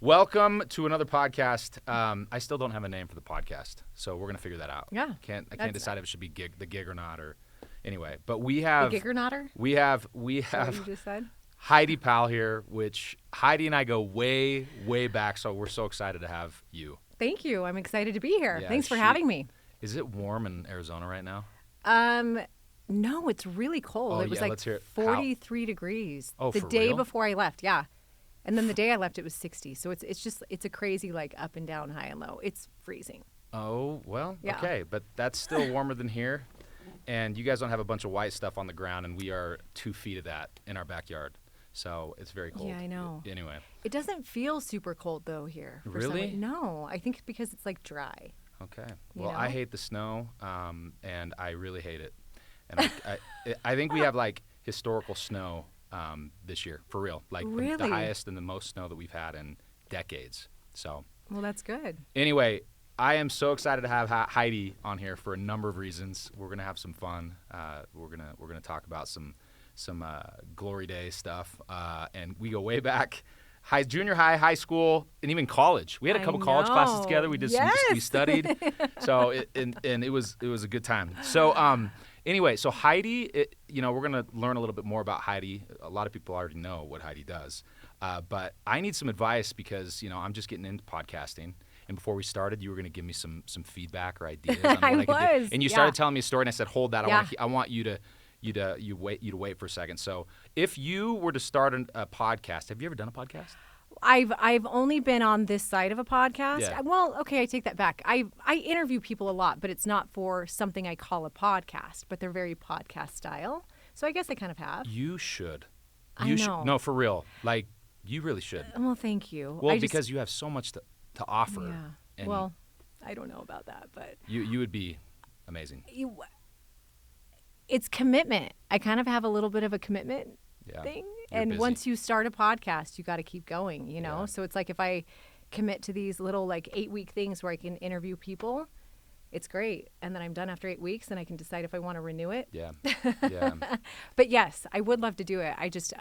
Welcome to another podcast. I still don't have a name for the podcast, so we're gonna figure that out. Yeah. I can't decide if it should be the Gigg or not, or anyway. But we have the Gigg or notter? We have What you just said? Heidi Powell here, which Heidi and I go way back. So we're so excited to have you. Thanks you. I'm excited to be here. Yeah, Thanks for having me. Is it warm in Arizona right now? No, it's really cold. Oh, it was yeah, like let's hear it. 43 degrees. Oh, the for day real? before I left, yeah. And then the day I left, it was 60. So it's a crazy like up and down, high and low. It's freezing. Oh, well, Yeah. okay. But that's still warmer than here. And you guys don't have a bunch of white stuff on the ground, and we are 2 feet of that in our backyard. So it's very cold. Yeah, I know. Anyway. It doesn't feel super cold though here. For some Really? reason. No, I think because it's like dry. Okay. You Well, know? I hate the snow, and I really hate it. And I think we have like historical snow this year, for real. Like the Really? highest and the most snow that we've had in decades. So Well, that's good. anyway, I am so excited to have Heidi on here for a number of reasons. We're gonna have some fun. We're gonna talk about some glory day stuff, and we go way back. Junior high, high school, and even college. We had a couple college classes together. We did we Yes. studied. So it was a good time. So anyway, so Heidi, we're gonna learn a little bit more about Heidi. A lot of people already know what Heidi does, but I need some advice because I'm just getting into podcasting. And before we started, you were gonna give me some feedback or ideas on what I could do. was, And you yeah. started telling me a story, and I said, "Hold that! Yeah. I want you to wait for a second." So, if you were to start a podcast, have you ever done a podcast? I've only been on this side of a podcast. Yeah. Well, okay, I take that back. I interview people a lot, but it's not for something I call a podcast, but they're very podcast style. So I guess I kind of have. You should. I know. No, for real. Like, you really should. Well, thank you. Well, because you have so much to offer. Yeah. And Well, I don't know about that, but you would be amazing. it's commitment. I kind of have a little bit of a commitment Yeah. thing. You're And busy. once you start a podcast, you got to keep going, Yeah. So it's like if I commit to these little like 8-week things where I can interview people, it's great. And then I'm done after 8 weeks and I can decide if I want to renew it. Yeah. Yeah. But yes, I would love to do it. I just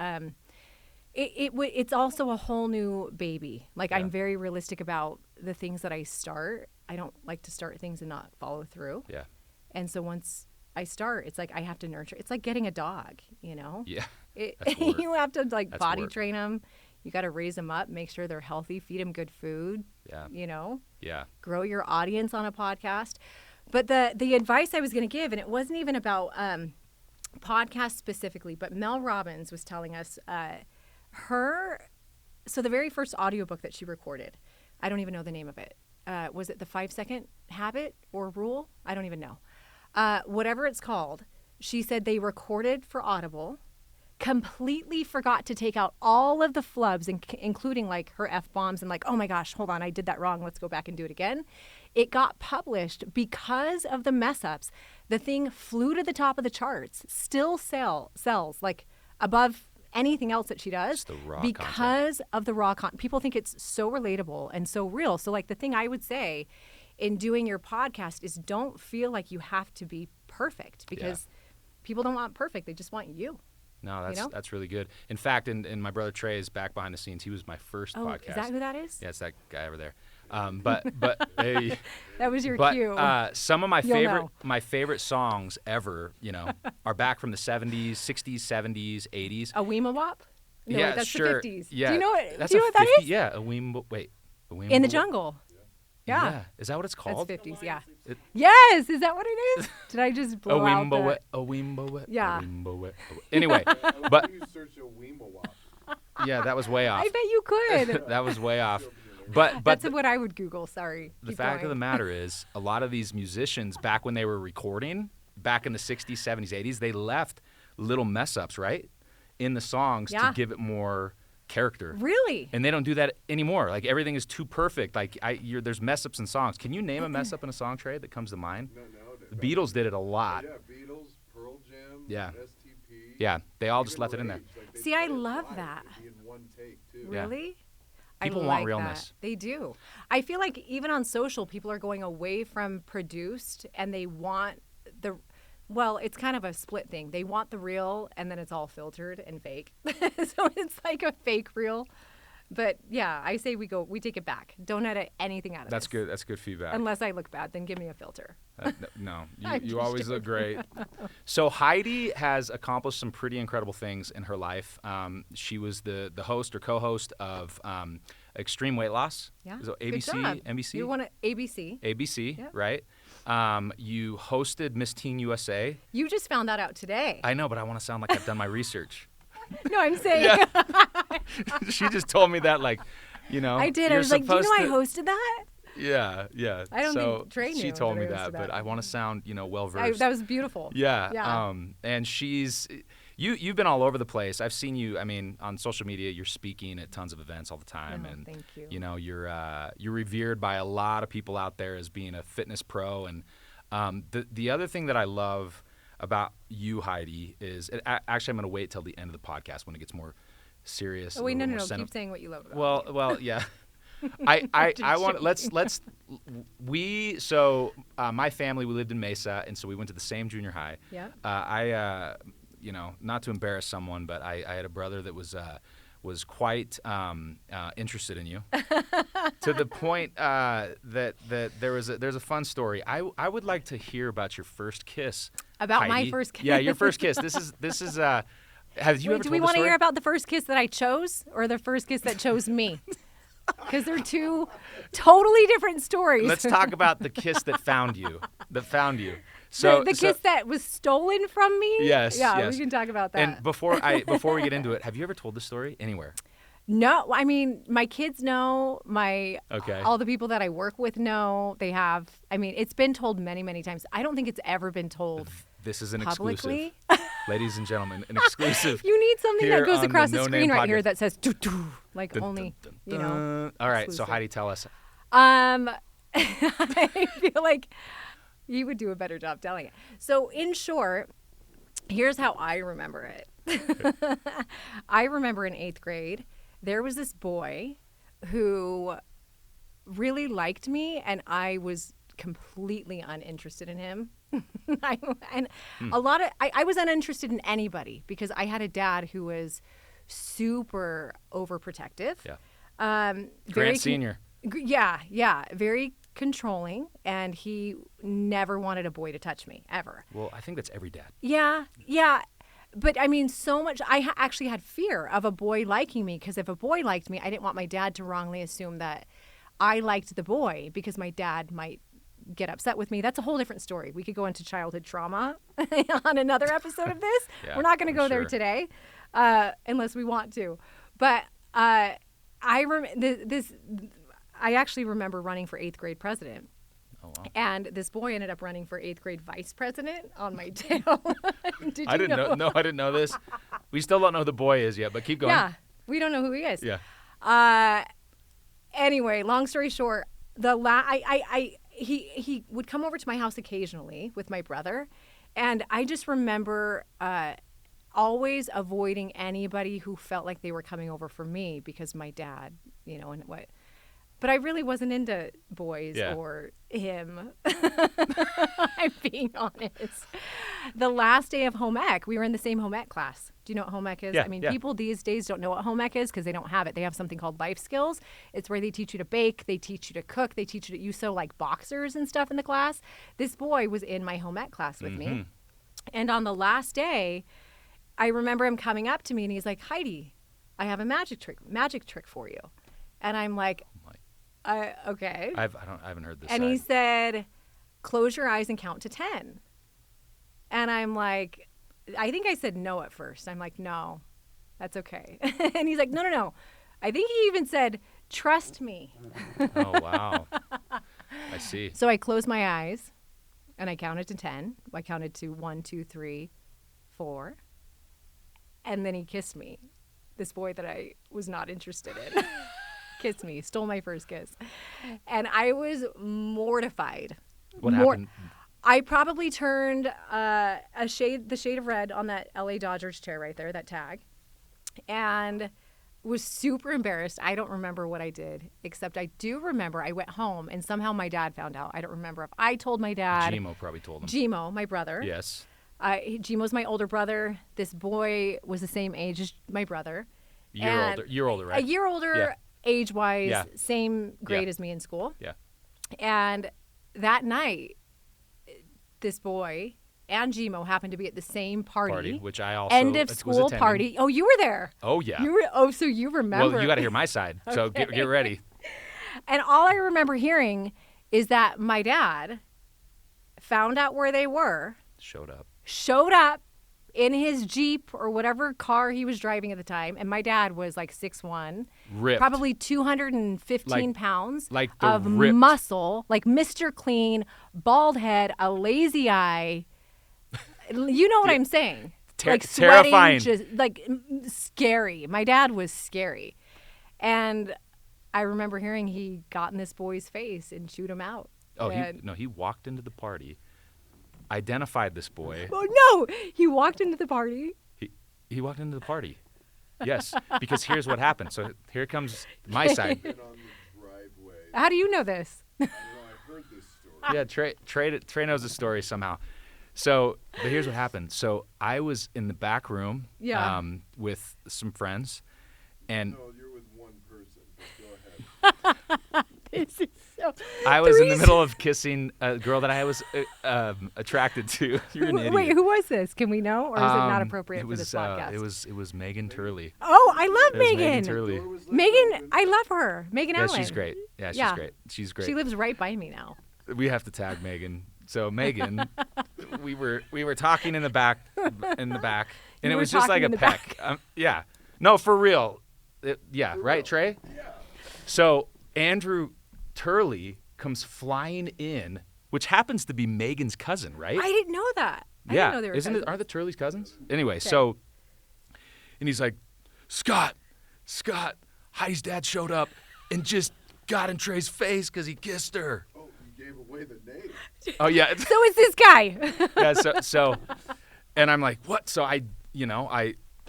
it's also a whole new baby. Like Yeah. I'm very realistic about the things that I start. I don't like to start things and not follow through. Yeah. And so once I start, it's like I have to nurture. It's like getting a dog, Yeah. That's work. You have to like That's potty work. train them. You got to raise them up, make sure they're healthy, feed them good food. Yeah. Yeah. Grow your audience on a podcast. But the advice I was going to give, and it wasn't even about podcasts specifically, but Mel Robbins was telling us so the very first audiobook that she recorded, I don't even know the name of it. Was it the 5-second habit or rule? I don't even know. Whatever it's called, she said they recorded for Audible, completely forgot to take out all of the flubs, including like her F-bombs and like, oh my gosh, hold on, I did that wrong. Let's go back and do it again. It got published because of the mess ups. The thing flew to the top of the charts, still sells like above anything else that she does the raw because of the raw content. People think it's so relatable and so real. So like the thing I would say in doing your podcast is don't feel like you have to be perfect because people don't want perfect. They just want you. No, that's really good. In fact, in my brother Trey's back behind the scenes, he was my first podcast. Is that who that is? Yeah, it's that guy over there. But hey, That was your but cue. some of my You'll favorite songs ever, are back from the 70s, 60s, 70s, 80s. A Weema Wop? No, Yeah, that's sure. the 50s. Yeah, Do you know what? That's Do you know a what that 50 is? Yeah, a Weema. Wait, a Weema. In the Jungle. Yeah. Is that what it's That's called? 50s. Yeah. It- Yes. Is that what it is? Did I just A blow out the... Weemba. Yeah. Anyway, but You search a Weema-wop. yeah, that was way off. I bet you could. That was way off. But That's what I would Google. Sorry. the Keep fact of going. the matter is, a lot of these musicians, back when they were recording, back in the 60s, 70s, 80s, they left little mess ups, right, in the songs to Yeah. give it more character. Really? And they don't do that anymore. Like, everything is too perfect. Like, there's mess ups in songs. Can you name a mess up in a song, Trey, that comes to mind? No. The Beatles did it a lot. Yeah, Beatles, Pearl Jam, Yeah. STP. Yeah, they all just even left it in there. Rage, like, they See, I played it love live. that. It'd be in one take, too. Yeah. Really? People I want like realness. That. They do. I feel like even on social, people are going away from produced and they want well, it's kind of a split thing. They want the real and then it's all filtered and fake. So it's like a fake reel. But yeah, I say we take it back. Don't edit anything out of That's this. good. That's good feedback. Unless I look bad, then give me a filter. No, I'm you just always look great. So Heidi has accomplished some pretty incredible things in her life. She was the host or co-host of Extreme Weight Loss. Yeah. So Good ABC, job. NBC? You want to ABC. ABC, Yeah. right? You hosted Miss Teen USA. You just found that out today. I know, but I want to sound like I've done my research. No, I'm saying She just told me that, like, I did. I you're was like, do you know I supposed hosted that? Yeah. I don't so think Trey she knew told that me I that, hosted but that. I want to sound, well versed. That was beautiful. Yeah. And she's you've been all over the place. I've seen you. I mean, on social media, you're speaking at tons of events all the time, Oh, and thank you. you're revered by a lot of people out there as being a fitness pro. And the other thing that I love about you, Heidi, is actually I'm going to wait till the end of the podcast when it gets more serious. Oh, wait, no. Keep Keep saying what you love about me. Well, yeah. I want my family, we lived in Mesa, and so we went to the same junior high. Yeah. Not to embarrass someone, but I had a brother that was quite interested in you, to the point that there's a fun story. I would like to hear about your first kiss. About Heidi. my first kiss? Yeah, your first kiss. This is. Have you ever do told we the want to story? hear about the first kiss that I chose or the first kiss that chose me? Because they're two totally different stories. Let's talk about the kiss that found you. So the kiss that was stolen from me? Yes. Yeah, yes. we can talk about that. And before we get into it, have you ever told this story anywhere? No, I mean, my kids know, Okay. all the people that I work with know. They have, I mean, it's been told many, many times. I don't think it's ever been told This is an publicly. exclusive. Ladies and gentlemen, an exclusive. You need something here that goes on across the the No screen Name right here Podcast. that says, doo-doo, like Dun, only, dun, dun, dun. All right, so exclusive. Heidi, tell us. I feel like you would do a better job telling it. So in short, here's how I remember it. I remember in 8th grade, there was this boy who really liked me, and I was completely uninterested in him. I was uninterested in anybody because I had a dad who was super overprotective. Yeah. Grant Senior. Yeah, very controlling, and he never wanted a boy to touch me ever. Well, I think that's every dad. Yeah. But I mean, so much. I actually had fear of a boy liking me because if a boy liked me, I didn't want my dad to wrongly assume that I liked the boy because my dad might get upset with me. That's a whole different story. We could go into childhood trauma on another episode of this. Yeah, We're not going to go there sure. today, unless we want to. But I actually remember running for 8th grade president. Oh, wow. And this boy ended up running for 8th grade vice president on my tail. Did you I didn't know. No, I didn't know this. We still don't know who the boy is yet, but keep going. Yeah, we don't know who he is. Yeah. Anyway, long story short, he would come over to my house occasionally with my brother, and I just remember always avoiding anybody who felt like they were coming over for me because my dad, and what. But I really wasn't into boys or him. I'm being honest. The last day of home ec, we were in the same home ec class. Do you know what home ec is? Yeah, I mean, yeah. people these days don't know what home ec is because they don't have it. They have something called life skills. It's where they teach you to bake, they teach you to cook, they teach you to, you sew like boxers and stuff in the class. This boy was in my home ec class with me. And on the last day, I remember him coming up to me and he's like, Heidi, I have a magic trick for you. And I'm like, okay. I haven't heard this. And he said, close your eyes and count to 10. And I'm like, I think I said no at first. I'm like, no, that's okay. And he's like, no. I think he even said, trust me. Oh, wow. I see. So I closed my eyes and I counted to 10. I counted to 1, 2, 3, 4. And then he kissed me. This boy that I was not interested in. Kissed me, stole my first kiss. And I was mortified. What happened? I probably turned the shade of red on that LA Dodgers chair right there, that tag, and was super embarrassed. I don't remember what I did, except I do remember I went home and somehow my dad found out. I don't remember if I told my dad. Gmo probably told him. Gmo, my brother. Yes. Gmo's my older brother. This boy was the same age as my brother. Year older, right? A year older, Yeah. age-wise, Yeah. same grade Yeah. as me in school. Yeah. And that night, this boy and Gmo happened to be at the same party. Which I also End of was school attending. party. Oh, you were there. Oh yeah. So you remember. Well, you got to hear my side. So get ready. And all I remember hearing is that my dad found out where they were, Showed up in his Jeep or whatever car he was driving at the time. And my dad was like 6'1", ripped. probably 215 Like- pounds like the of ripped. muscle, like Mr. Clean, bald head, a lazy eye. You know what I'm saying? Like sweating, terrifying. just like scary. My dad was scary. And I remember hearing he got in this boy's face and chewed him out. Oh, And- he walked into the party, identified this boy. Oh no! He walked into the party. He walked into the party. Yes, because here's what happened. So here comes my side. Been on the driveway. How do you know this? I don't know. I heard this story. Yeah, Trey knows the story somehow. So, but here's what happened. So I was in the back room, Yeah. with some friends, and No, you're with one person. But go ahead. This is so. I was in the Therese- middle of kissing a girl that I was attracted to. You're an idiot. Wait, who was this? Can we know, or is it not Um, appropriate it for was, this podcast? It was Megan Turley. Oh, I love It was Megan Megan. Turley. Door was left Megan, open. I love her. Megan Yeah, Allen. she's great. Yeah, she's Yeah. great. She's great. She lives right by me now. We have to tag Megan. So Megan, we were talking in the back, and You it were was just like talking a in the peck. Yeah, no, for real. Yeah, right, Trey. Yeah. So Andrew Turley comes flying in, which happens to be Megan's cousin, right? I didn't know that. I yeah, didn't know they were isn't it? cousins. Aren't the Turleys cousins? Anyway, so, and he's like, Scott, Heidi's dad showed up and just got in Trey's face because he kissed her. Oh, you gave away the name. Oh yeah. So it's this guy. Yeah, so, and I'm like, what? So I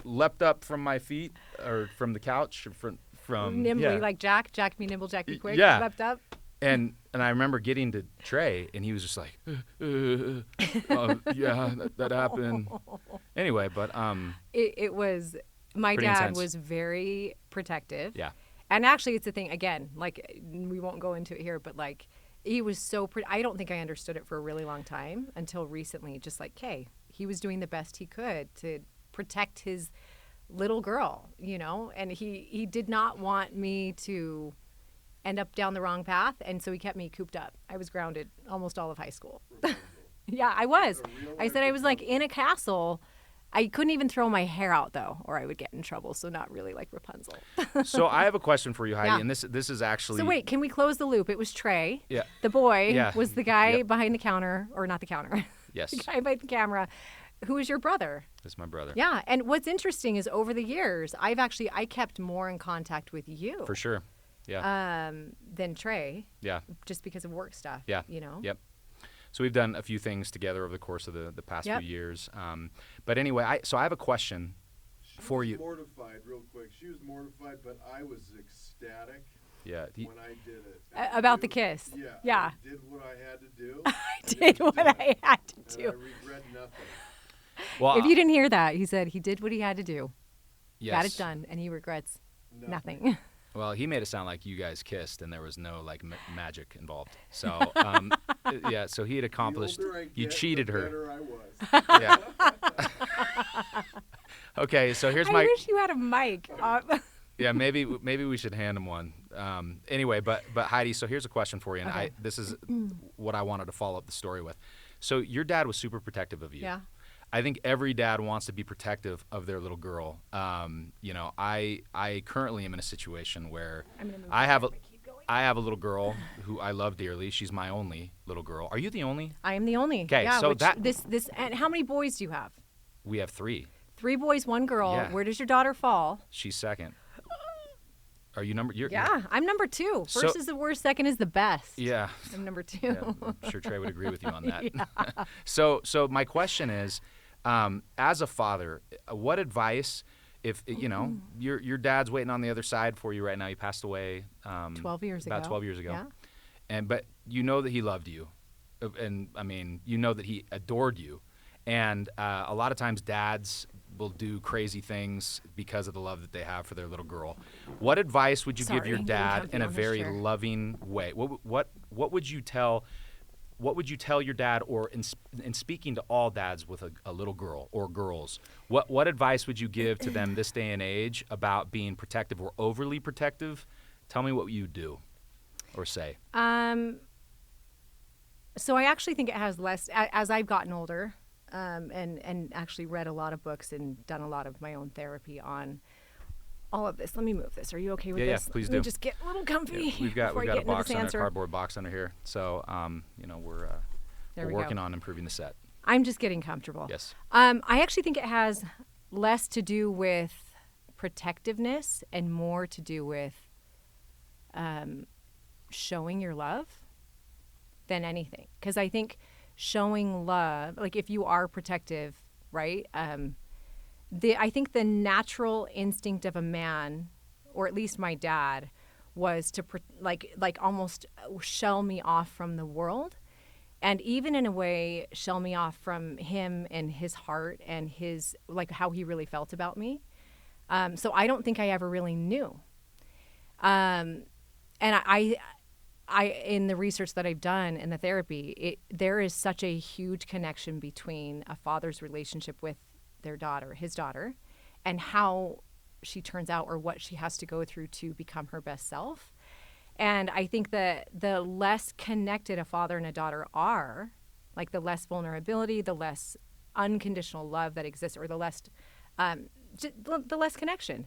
leapt up from my feet or from the couch or from Nimbly, yeah. like Jack be nimble, Jack be quick. Yeah. Leapt up. and I remember getting to Trey and he was just like, yeah, that happened. Anyway, but It was, my Pretty dad intense. was very protective. yeah, And actually, it's a thing, again, like, we won't go into it here, but like, he was so, I don't think I understood it for a really long time until recently, just like, hey, he was doing the best he could to protect his little girl, you know? And he did not want me to end up down the wrong path. And so he kept me cooped up. I was grounded almost all of high school. Yeah, I was. I said I was like in a castle. I couldn't even throw my hair out though, or I would get in trouble. So not really like Rapunzel. so I have a question for you, Heidi, Yeah. and this is actually So wait, can we close the loop? It was Trey. Yeah. The boy Yeah. was the guy Yep. behind the counter, or not the counter. Yes. The guy behind the camera, who was your brother. This is my brother. Yeah. And what's interesting is over the years, I kept more in contact with you. For sure. Yeah. Than Trey, Yeah. just because of work stuff. Yeah. You know. Yep. So we've done a few things together over the course of the past Yep. few years. But anyway, I have a question for She you. was mortified, real quick. She was mortified, but I was ecstatic Yeah. when I did it. About the kiss. Yeah. Yeah. I did what I had to do. I did what I had to And I do. regret nothing. Well, If you didn't hear that, he said he did what he had to do, yes. got it done, and he regrets nothing. Well, he made it sound like you guys kissed and there was no like magic involved. So yeah, so he had accomplished. The older I You get, cheated the her. better I was. Yeah. Okay, so here's I my. wish you had a mic. Yeah, maybe we should hand him one. Anyway, but Heidi, so here's a question for you, and Okay. this is what I wanted to follow up the story with. So your dad was super protective of you. Yeah. I think every dad wants to be protective of their little girl. You know, I currently am in a situation where I'm gonna move I have a but keep going. I have a little girl who I love dearly. She's my only little girl. Are you the only? I am the only. 'Kay, yeah, so which that- this and how many boys do you have? We have 3. 3 boys, 1 girl. Yeah. Where does your daughter fall? She's second. Are you number? You're, Yeah, I'm number 2. So- First is the worst, second is the best. Yeah. I'm number 2. Yeah, I'm sure Trey would agree with you on that. So my question is, as a father, what advice, if you know your dad's waiting on the other side for you right now? He passed away 12 years about ago. 12 years ago, Yeah. but you know that he loved you, and I mean you know that he adored you, and a lot of times dads will do crazy things because of the love that they have for their little girl. What advice would you give Sorry, your I'm dad comfy in a on this very chair. loving way? What would you tell? What would you tell your dad, or in speaking to all dads with a little girl or girls, what advice would you give to them this day and age about being protective or overly protective? Tell me what you do or say. So I actually think it has less, as I've gotten older, and actually read a lot of books and done a lot of my own therapy on all of this. Let me move this. Are you okay with Yeah, this? please Let do. me just get a little comfy. We've got before I a get into box this under, answer. cardboard box under here. So we're There we're we working go. on improving the set. I'm just getting comfortable. Yes. I actually think it has less to do with protectiveness and more to do with showing your love than anything. Because I think showing love, like if you are protective, right? I think the natural instinct of a man, or at least my dad, was to like almost shell me off from the world. And even in a way, shell me off from him and his heart and his, like how he really felt about me. So I don't think I ever really knew. And I in the research that I've done and the therapy, there is such a huge connection between a father's relationship with their daughter, his daughter, and how she turns out or what she has to go through to become her best self. And I think that the less connected a father and a daughter are, like the less vulnerability, the less unconditional love that exists, or the less connection,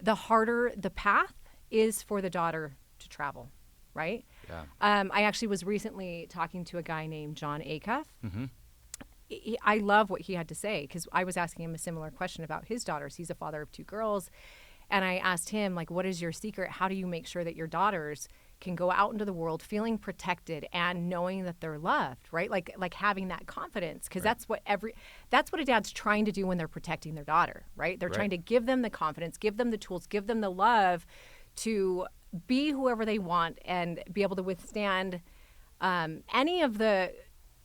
the harder the path is for the daughter to travel, right? Yeah. I actually was recently talking to a guy named John Acuff. Mm-hmm. I love what he had to say because I was asking him a similar question about his daughters. He's a father of 2 girls. And I asked him, like, what is your secret? How do you make sure that your daughters can go out into the world feeling protected and knowing that they're loved, right? Like having that confidence, because Right. that's what a dad's trying to do when they're protecting their daughter, right? They're Right. trying to give them the confidence, give them the tools, give them the love to be whoever they want and be able to withstand any of the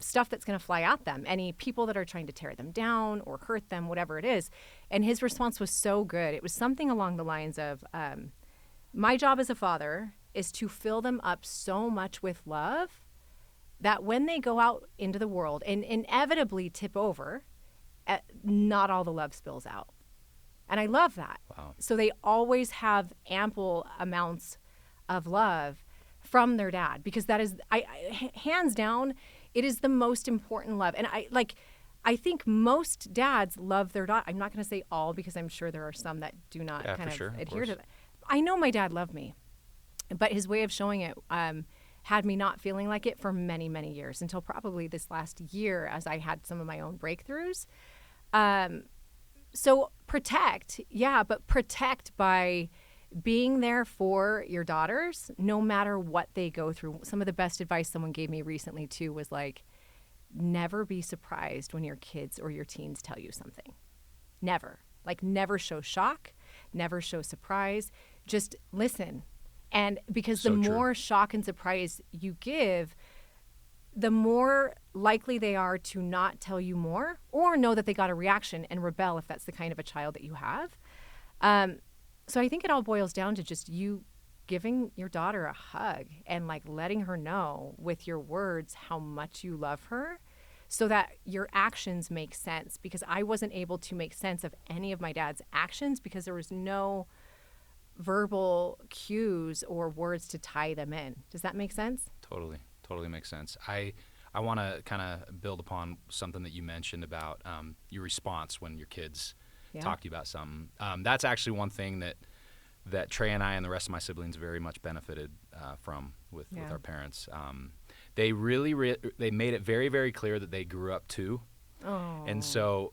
stuff that's going to fly at them, any people that are trying to tear them down or hurt them, whatever it is. And his response was so good. It was something along the lines of, my job as a father is to fill them up so much with love that when they go out into the world and inevitably tip over, not all the love spills out. And I love that. Wow. So they always have ample amounts of love from their dad, because that is, hands down, it is the most important love. And I think most dads love their daughter. I'm not going to say all, because I'm sure there are some that do not Yeah, kind for of sure, of adhere to course. that. I know my dad loved me, but his way of showing it had me not feeling like it for many, many years, until probably this last year as I had some of my own breakthroughs. So protect, yeah, but protect by being there for your daughters, no matter what they go through. Some of the best advice someone gave me recently too was like, never be surprised when your kids or your teens tell you something. Never. Like, never show shock, never show surprise. Just listen. And because the So true. more shock and surprise you give, the more likely they are to not tell you more, or know that they got a reaction and rebel if that's the kind of a child that you have. So I think it all boils down to just you giving your daughter a hug and like letting her know with your words how much you love her, so that your actions make sense. Because I wasn't able to make sense of any of my dad's actions because there was no verbal cues or words to tie them in. Does that make sense? Totally makes sense. I want to kind of build upon something that you mentioned about your response when your kids talk to you about something. That's actually one thing that Trey and I and the rest of my siblings very much benefited from with our parents. They really they made it very, very clear that they grew up too. Oh. And so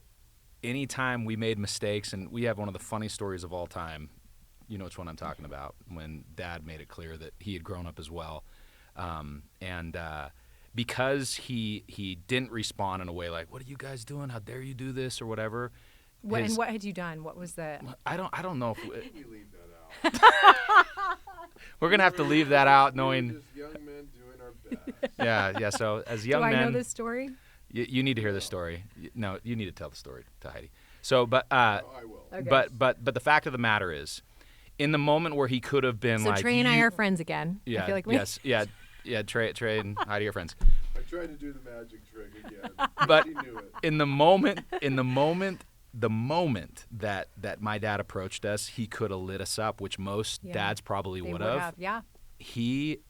anytime we made mistakes, and we have one of the funny stories of all time, you know which one I'm talking about, when Dad made it clear that he had grown up as well. Because he didn't respond in a way like, "What are you guys doing? How dare you do this?" or whatever. And what had you done? What was the... I don't know if We leave that out. we're gonna have to leave that out, We're knowing. just young men doing our best. Yeah. So as young Do I men, know this story? you need to hear this story. No, you need to tell the story to Heidi. So, but I will. Okay. but the fact of the matter is, in the moment where he could have been So like, Trey and I are friends again. yeah, I feel like Trey and Heidi are friends. I tried to do the magic trick again. But She knew it. in the moment that my dad approached us, he could have lit us up, which most Yeah. dads probably They would would have. Yeah. He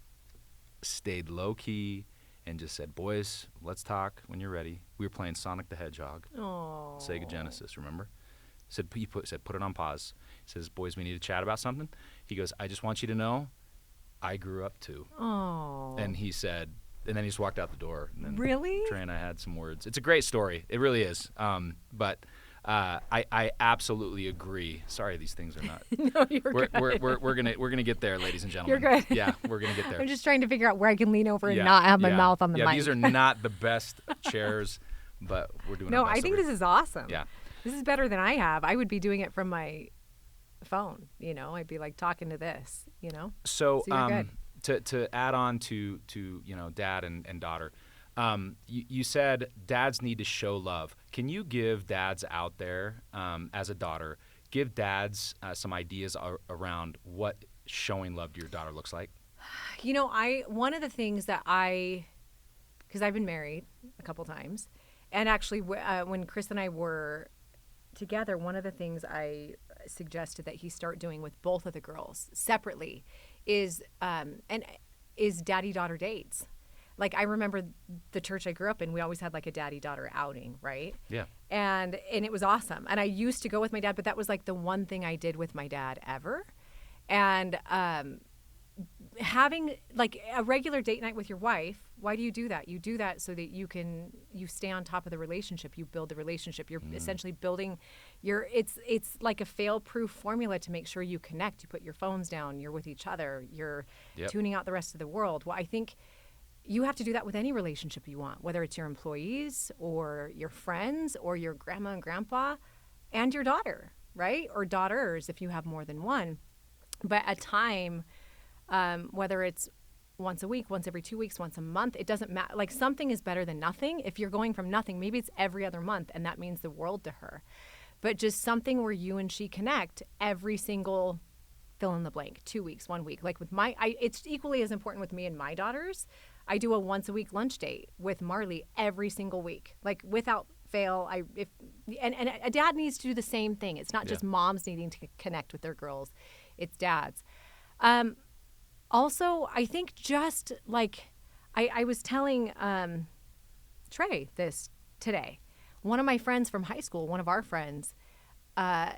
stayed low key and just said, "Boys, let's talk when you're ready." We were playing Sonic the Hedgehog, Oh. Sega Genesis, remember? Said put it on pause. He says, "Boys, we need to chat about something." He goes, "I just want you to know, I grew up too." Oh. And he said, and then he just walked out the door. And then Really? Trey and I had some words. It's a great story. It really is. But I absolutely agree. Sorry, these things are not. No, you're good. We're gonna get there, ladies and gentlemen. You're good. Yeah, we're gonna get there. I'm just trying to figure out where I can lean over and Yeah, not have my yeah. mouth on the yeah, mic. these are not the best chairs, but we're doing. No, our best I think over this is awesome. Yeah. This is better than I have. I would be doing it from my phone, I'd be like talking to this, So, you're good. to add on to dad and daughter, you said dads need to show love. Can you give dads out there, as a daughter, give dads some ideas around what showing love to your daughter looks like? One of the things that because I've been married a couple times, and actually when Chris and I were together, one of the things I suggested that he start doing with both of the girls separately is daddy-daughter dates. Like, I remember the church I grew up in, we always had like a daddy-daughter outing, right? Yeah. And it was awesome. And I used to go with my dad, but that was like the one thing I did with my dad ever. And having like a regular date night with your wife, why do you do that? You do that so that you stay on top of the relationship. You build the relationship. You're essentially building it's like a fail-proof formula to make sure you connect. You put your phones down. You're with each other. You're tuning out the rest of the world. Well, I think you have to do that with any relationship you want, whether it's your employees or your friends or your grandma and grandpa and your daughter, right? Or daughters if you have more than one. But a time, whether it's once a week, once every 2 weeks, once a month, it doesn't matter. Like, something is better than nothing. If you're going from nothing, maybe it's every other month, and that means the world to her. But just something where you and she connect every single fill in the blank, 2 weeks, 1 week. Like with it's equally as important with me and my daughters. I do a once a week lunch date with Marley every single week, like without fail. And a dad needs to do the same thing. It's not just moms needing to connect with their girls, it's dads. Also, I think just like I was telling Trey this today. One of my friends from high school, one of our friends,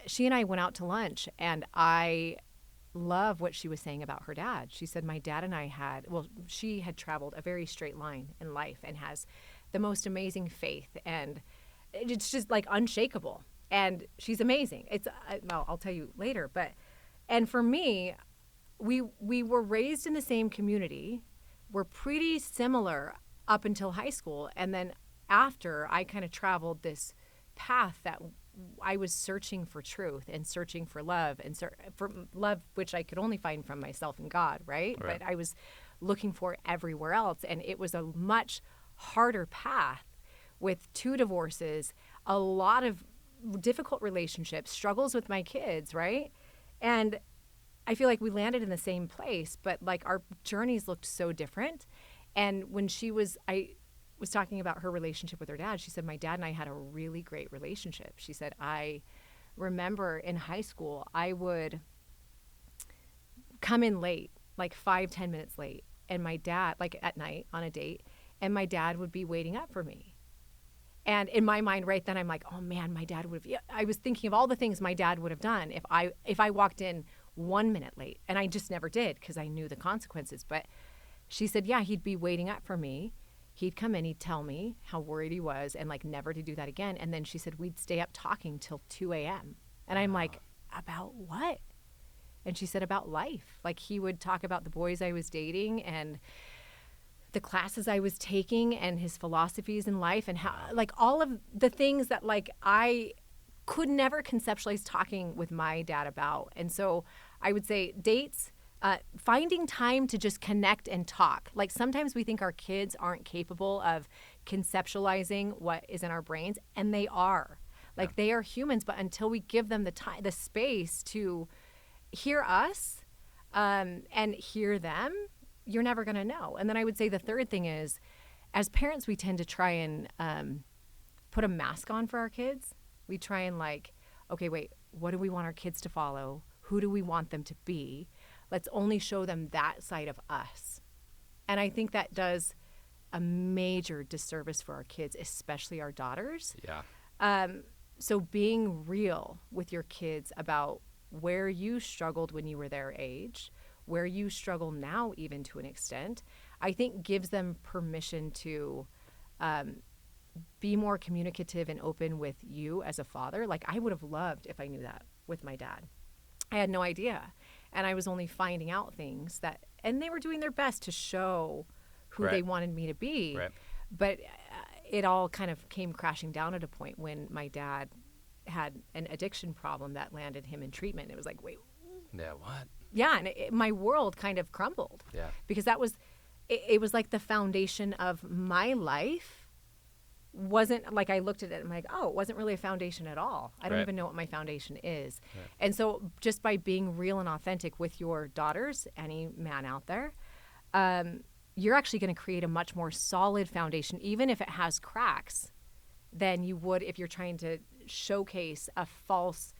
she and I went out to lunch, and I love what she was saying about her dad. She said, my dad and I she had traveled a very straight line in life and has the most amazing faith, and it's just like unshakable. And she's amazing. I'll tell you later. And for me, we were raised in the same community. We're pretty similar up until high school. And then after, I kind of traveled this path that I was searching for truth and searching for love, and for love, which I could only find from myself and God, right? But I was looking for everywhere else. And it was a much harder path with 2 divorces, a lot of difficult relationships, struggles with my kids, right? And I feel like we landed in the same place, but like our journeys looked so different. And when I was talking about her relationship with her dad, she said, my dad and I had a really great relationship. She said, I remember in high school, I would come in late, like 5-10 minutes late. And my dad, like at night on a date, and my dad would be waiting up for me. And in my mind right then, I'm like, oh man, my dad would have, I was thinking of all the things my dad would have done if I walked in 1 minute late. And I just never did because I knew the consequences. But she said, yeah, he'd be waiting up for me. He'd come in, he'd tell me how worried he was and like never to do that again. And then she said, we'd stay up talking till 2 a.m. And I'm like, about what? And she said, about life. Like, he would talk about the boys I was dating and the classes I was taking and his philosophies in life and how, like, all of the things that like I could never conceptualize talking with my dad about. And so I would say dates, finding time to just connect and talk. Like, sometimes we think our kids aren't capable of conceptualizing what is in our brains, and they are. Like they are humans, but until we give them the time, the space to hear us and hear them, you're never going to know. And then I would say the third thing is, as parents, we tend to try and put a mask on for our kids. We try and okay, wait, what do we want our kids to follow? Who do we want them to be? Let's only show them that side of us. And I think that does a major disservice for our kids, especially our daughters. Yeah. So being real with your kids about where you struggled when you were their age, where you struggle now even to an extent, I think gives them permission to be more communicative and open with you as a father. Like I would have loved if I knew that with my dad. I had no idea. And I was only finding out things and they were doing their best to show who they wanted me to be. Right. But it all kind of came crashing down at a point when my dad had an addiction problem that landed him in treatment. It was like, wait. Yeah, what? Yeah, and my world kind of crumbled. Yeah. Because that was, it was like the foundation of my life wasn't like I looked at it and I'm like, oh, it wasn't really a foundation at all. I don't even know what my foundation is. Right. And so just by being real and authentic with your daughters, any man out there, you're actually going to create a much more solid foundation, even if it has cracks, than you would if you're trying to showcase a false,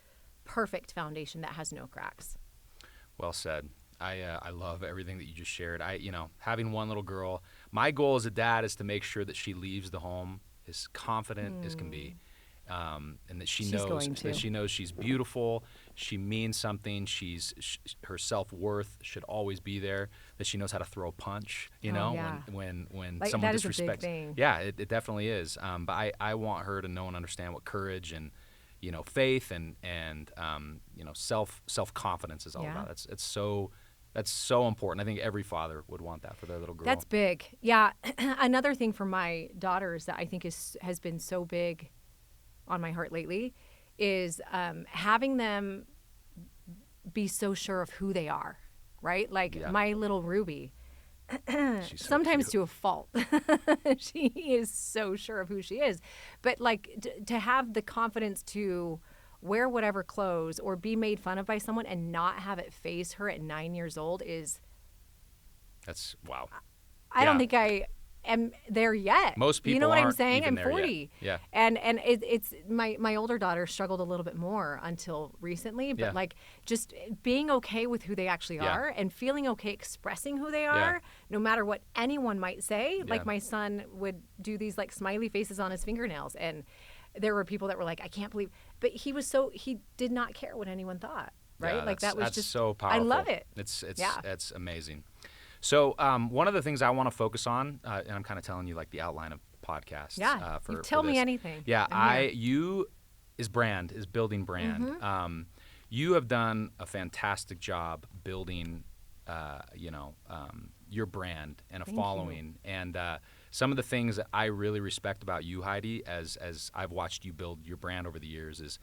perfect foundation that has no cracks. Well said. I love everything that you just shared. Having one little girl, my goal as a dad is to make sure that she leaves the home as confident as can be, and that she's knows she's beautiful, she means something, her self-worth should always be there, that she knows how to throw a punch, when like, someone that disrespects. Is a big thing. Yeah, it definitely is. But I want her to know and understand what courage and faith and self-confidence is all about. That's so important. I think every father would want that for their little girl. That's big. Yeah. Another thing for my daughters that I think has been so big on my heart lately is having them be so sure of who they are, right? Like my little Ruby, she's so sometimes cute. To a fault. She is so sure of who she is. But to have the confidence to wear whatever clothes or be made fun of by someone and not have it faze her at 9 years old that's wow. I don't think I am there yet. Most people, you know what I'm aren't saying? even I'm there 40. Yet. Yeah. And it's my older daughter struggled a little bit more until recently, but just being okay with who they actually are and feeling okay expressing who they are, no matter what anyone might say. Like my son would do these smiley faces on his fingernails, and there were people that were like, I can't believe, but he did not care what anyone thought, right? Yeah, that was that's just so powerful. I love it. It's amazing. So one of the things I want to focus on, and I'm kind of telling you the outline of podcasts. Yeah, you tell me anything. Yeah, is building brand. Mm-hmm. You have done a fantastic job building, your brand and a following. And some of the things that I really respect about you, Heidi, as I've watched you build your brand over the years, is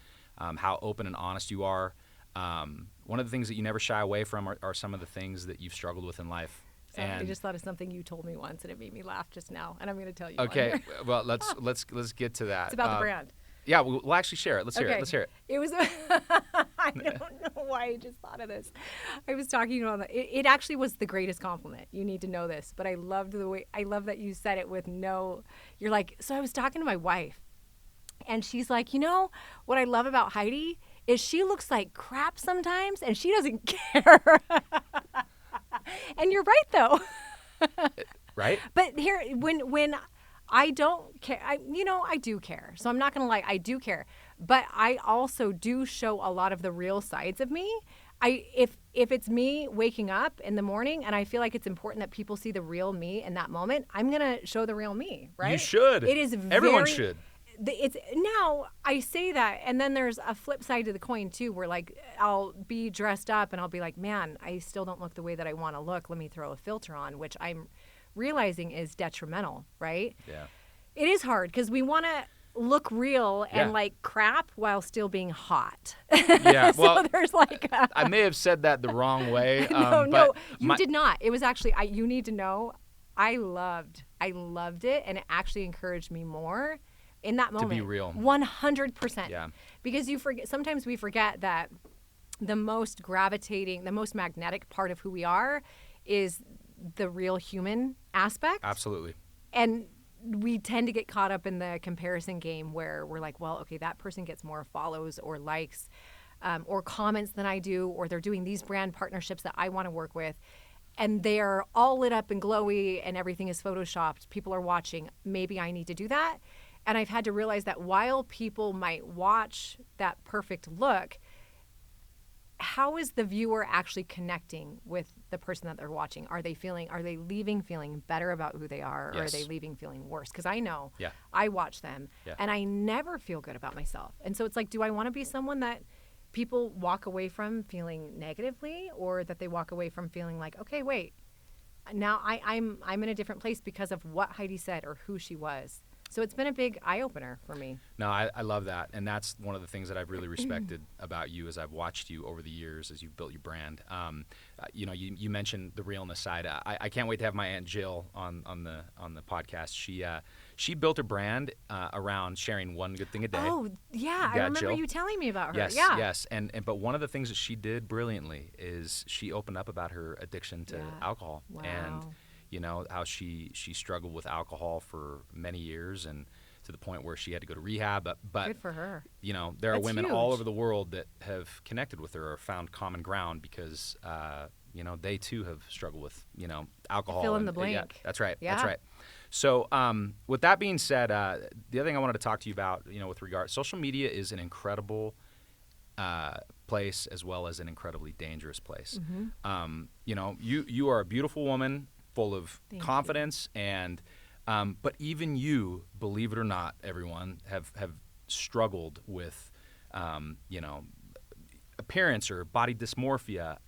how open and honest you are. One of the things that you never shy away from are some of the things that you've struggled with in life. So and I just thought of something you told me once, and it made me laugh just now, and I'm going to tell you. Okay, well let's get to that. It's about the brand. Yeah, we'll actually share it. Let's hear it. It was. I don't know why I just thought of this. I was talking about it actually was the greatest compliment. You need to know this, but I loved the way. I love that you said it with no. You're like, so I was talking to my wife, and she's like, what I love about Heidi is she looks like crap sometimes, and she doesn't care. And you're right, though. Right. But here, when I don't care, I do care. So I'm not going to lie, I do care. But I also do show a lot of the real sides of me. If it's me waking up in the morning and I feel like it's important that people see the real me in that moment, I'm going to show the real me, right? You should. It is Everyone should. It's now I say that, and then there's a flip side to the coin too, where I'll be dressed up and I'll be like, man, I still don't look the way that I want to look. Let me throw a filter on, which I'm realizing is detrimental, right? Yeah. It is hard because we want to look real and like crap while still being hot. Yeah. Well, so there's I may have said that the wrong way. No, you did not. It was actually, you need to know, I loved it, and it actually encouraged me more in that moment. To be real. 100%. Yeah. Because sometimes we forget that the most magnetic part of who we are is the real human aspect. Absolutely. And we tend to get caught up in the comparison game where we're like, well, okay, that person gets more follows or likes or comments than I do, or they're doing these brand partnerships that I want to work with. And they're all lit up and glowy and everything is photoshopped. People are watching. Maybe I need to do that. And I've had to realize that while people might watch that perfect look, how is the viewer actually connecting with the person that they're watching? Are they leaving feeling better about who they are, or Yes. are they leaving feeling worse? Because I know Yeah. I watch them Yeah. and I never feel good about myself. And so it's like, do I want to be someone that people walk away from feeling negatively, or that they walk away from feeling like, okay, wait, now I'm in a different place because of what Heidi said or who she was. So it's been a big eye-opener for me. No, I love that. And that's one of the things that I've really respected about you as I've watched you over the years as you've built your brand. You mentioned the realness side. I can't wait to have my Aunt Jill on the podcast. She built her brand around sharing one good thing a day. Oh, yeah. I remember Jill. you telling me about her. Yes, yeah. yes. But one of the things that she did brilliantly is she opened up about her addiction to alcohol. Wow. And how she struggled with alcohol for many years, and to the point where she had to go to rehab. But Good for her. There are That's women huge. all over the world that have connected with her or found common ground because they too have struggled with alcohol. Fill in the Yeah, blank. that's right. Yeah. That's right. So with that being said, the other thing I wanted to talk to you about, with regard, social media is an incredible place as well as an incredibly dangerous place. Mm-hmm. You are a beautiful woman, full of Thank confidence, and but even you, believe it or not, everyone have struggled with appearance or body dysmorphia.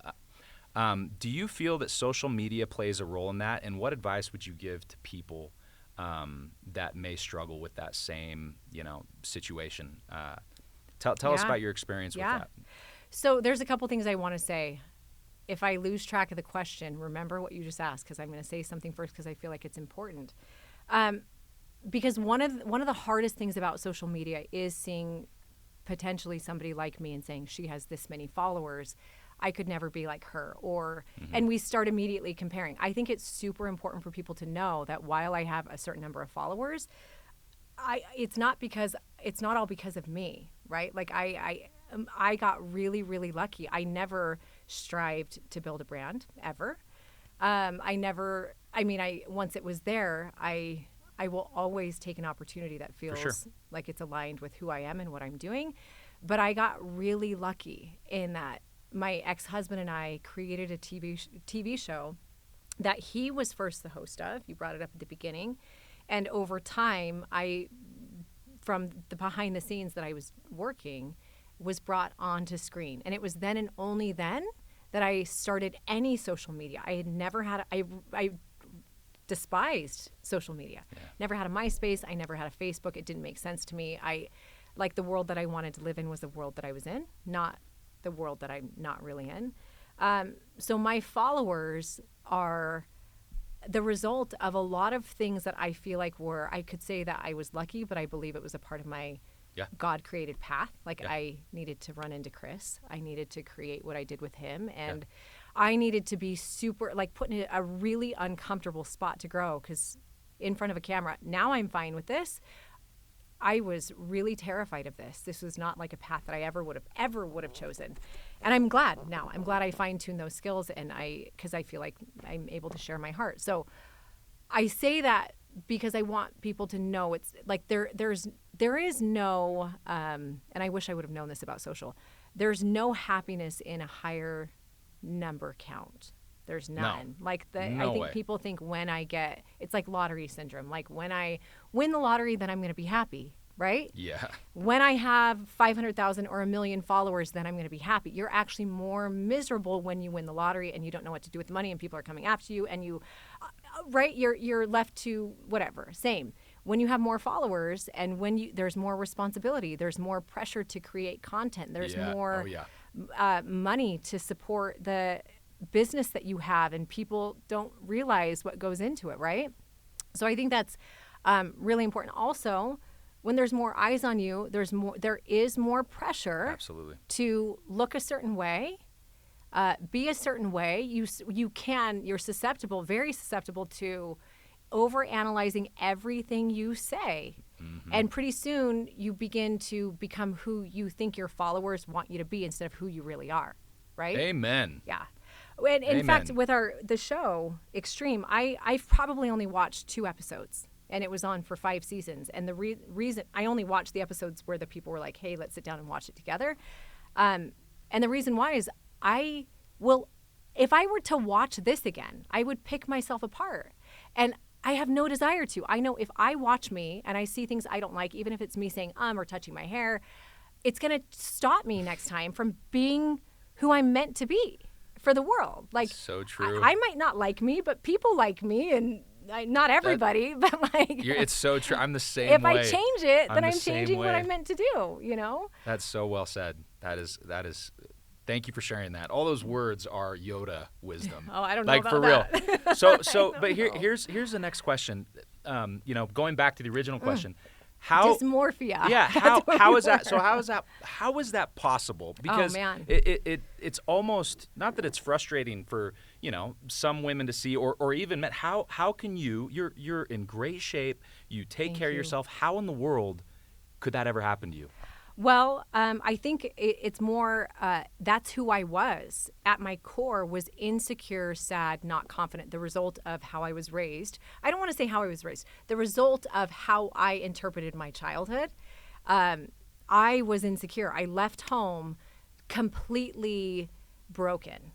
Do you feel that social media plays a role in that, and what advice would you give to people that may struggle with that same situation? Tell us about your experience with that. So there's a couple things I want to say. If I lose track of the question, remember what you just asked, because I'm going to say something first because I feel like it's important. Because one of the hardest things about social media is seeing potentially somebody like me and saying she has this many followers, I could never be like her, and we start immediately comparing. I think it's super important for people to know that while I have a certain number of followers, it's not all because of me, right? Like I got really, really lucky. I never strived to build a brand ever. Once it was there, I will always take an opportunity that feels like it's aligned with who I am and what I'm doing. But I got really lucky in that my ex-husband and I created a TV show that he was first the host of. You brought it up at the beginning. And over time, from the behind the scenes that I was working, was brought onto screen. And it was then and only then that I started any social media. I had never had, I despised social media. Yeah. Never had a MySpace. I never had a Facebook. It didn't make sense to me. The world that I wanted to live in was the world that I was in, not the world that I'm not really in. So my followers are the result of a lot of things that I feel like I could say that I was lucky, but I believe it was a part of my God-created path. I needed to run into Chris. I needed to create what I did with him. And I needed to be put in a really uncomfortable spot to grow, because in front of a camera, now I'm fine with this. I was really terrified of this. This was not like a path that I ever would have chosen. And I'm glad now. I'm glad I fine-tuned those skills, because I feel like I'm able to share my heart. So I say that because I want people to know it's like there is no, and I wish I would have known this about social, there's no happiness in a higher number count. There's none. No. I think people think it's like lottery syndrome. Like when I win the lottery, then I'm going to be happy, right? Yeah. When I have 500,000 or 1 million followers, then I'm going to be happy. You're actually more miserable when you win the lottery and you don't know what to do with the money and people are coming after you and you, right? You're left to whatever. Same. When you have more followers and there's more responsibility, there's more pressure to create content. There's more money to support the business that you have, and people don't realize what goes into it, right? So I think that's really important. Also, when there's more eyes on you, there is more pressure Absolutely. to look a certain way, be a certain way. You're susceptible, very susceptible to overanalyzing everything you say. And pretty soon you begin to become who you think your followers want you to be instead of who you really are, right? Amen. Yeah. And in fact, with the show Extreme, I've probably only watched 2 episodes, and it was on for 5 seasons. And the reason I only watched the episodes where the people were like, "Hey, let's sit down and watch it together," and the reason why is if I were to watch this again, I would pick myself apart, and I have no desire to. I know if I watch me and I see things I don't like, even if it's me saying or touching my hair, it's gonna stop me next time from being who I'm meant to be for the world. Like, so true. I might not like me, but people like me, and not everybody, but like, it's so true. I'm the same if way. I change it, then I'm same changing what way. I'm meant to do, you know? That's so well said. That is. Thank you for sharing that. All those words are Yoda wisdom. Oh, I don't know like about for that. real. But here's the next question. Going back to the original question. How dysmorphia. Yeah, how is that? So how is that possible? Because man. it's almost, not that it's frustrating for, some women to see or even men. How can you're in great shape, you take care of yourself. How in the world could that ever happen to you? Well, I think it's more, that's who I was. At my core was insecure, sad, not confident. The result of how I was raised. I don't want to say how I was raised. The result of how I interpreted my childhood. I was insecure. I left home completely broken.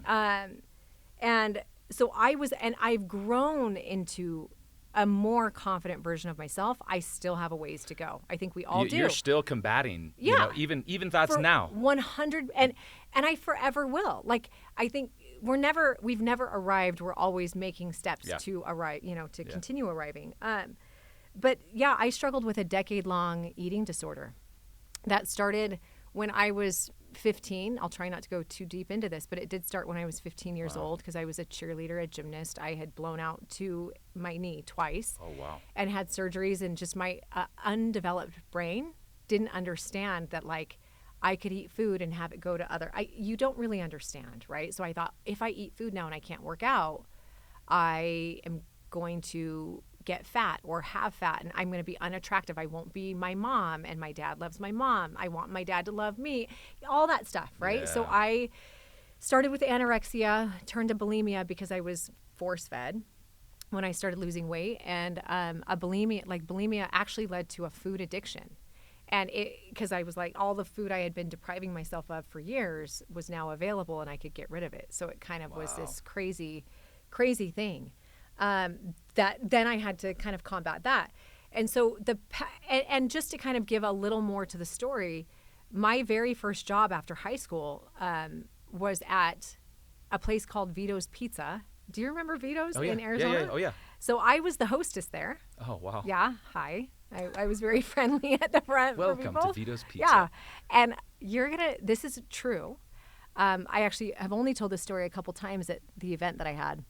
And so I've grown into a more confident version of myself. I still have a ways to go. I think we all do. You're still combating, even thoughts For now. 100, and I forever will. Like, I think we've never arrived. We're always making steps to arrive, to continue arriving. But yeah, I struggled with a decade-long eating disorder that started when I was 15. I'll try not to go too deep into this, but it did start when I was 15 years old because I was a cheerleader, a gymnast. I had blown out to my knee twice. Oh, wow. And had surgeries, and just my undeveloped brain didn't understand that, like, I could eat food and have it go to you don't really understand, right? So I thought, if I eat food now and I can't work out, I am going to get fat or have fat, and I'm going to be unattractive. I won't be my mom, and my dad loves my mom. I want my dad to love me, all that stuff, right? Yeah. So I started with anorexia, turned to bulimia because I was force-fed when I started losing weight, and bulimia actually led to a food addiction. And because I was like, all the food I had been depriving myself of for years was now available, and I could get rid of it. So it kind of was this crazy, crazy thing. That then I had to kind of combat that. And so and just to kind of give a little more to the story, my very first job after high school was at a place called Vito's Pizza. Do you remember Vito's in Arizona? Yeah. Oh, yeah. So I was the hostess there. Oh, wow. Yeah. Hi. I was very friendly at the front. Welcome for people. to Vito's Pizza. Yeah. And this is true. I actually have only told this story a couple times at the event that I had.